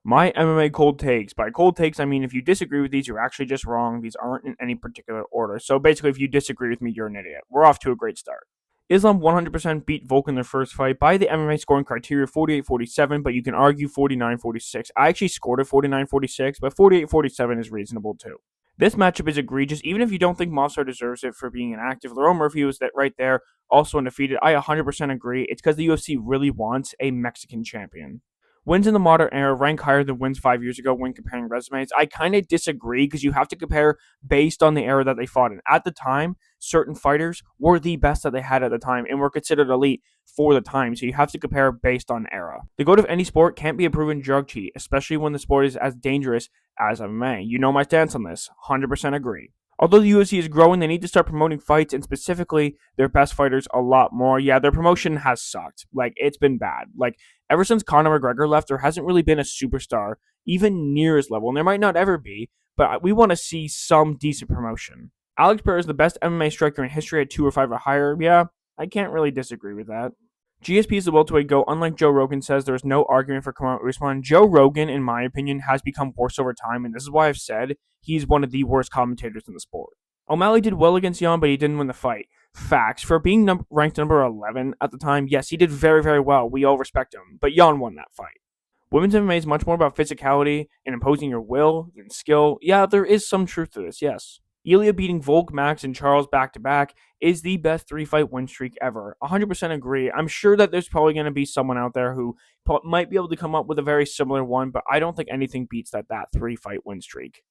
My MMA cold takes. By cold takes, I mean if you disagree with these, you're actually just wrong. These aren't in any particular order. So basically, if you disagree with me, you're an idiot. We're off to a great start. Islam 100% beat Volk in their first fight by the MMA scoring criteria 48-47, but you can argue 49-46. I actually scored it 49-46, but 48-47 is reasonable too. This matchup is egregious, even if you don't think Mossar deserves it for being inactive. Lerone Murphy was that right there, also undefeated. I 100% agree. It's because the UFC really wants a Mexican champion. Wins in the modern era rank higher than wins 5 years ago when comparing resumes. I kind of disagree because you have to compare based on the era that they fought in. At the time, certain fighters were the best that they had at the time and were considered elite for the time. So you have to compare based on era. The goat of any sport can't be a proven drug cheat, especially when the sport is as dangerous as MMA. You know my stance on this. 100% agree. Although the UFC is growing, they need to start promoting fights and specifically their best fighters a lot more. Yeah, their promotion has sucked. It's been bad. Ever since Conor McGregor left, there hasn't really been a superstar even near his level, and there might not ever be, but we want to see some decent promotion. Alex Pereira is the best MMA striker in history at 205 or higher. Yeah, I can't really disagree with that. GSP is the welterweight GOAT. Unlike Joe Rogan says, there is no argument for Kamaru Usman. Joe Rogan, in my opinion, has become worse over time, and this is why I've said he's one of the worst commentators in the sport. O'Malley did well against Jan, but he didn't win the fight. Facts. For being ranked number 11 at the time, yes, he did very, very well. We all respect him, but Jan won that fight. Women's MMA is much more about physicality and imposing your will than skill. Yeah, there is some truth to this, yes. Ilya beating Volk, Max, and Charles back-to-back is the best three-fight win streak ever. 100% agree. I'm sure that there's probably going to be someone out there who might be able to come up with a very similar one, but I don't think anything beats that three-fight win streak.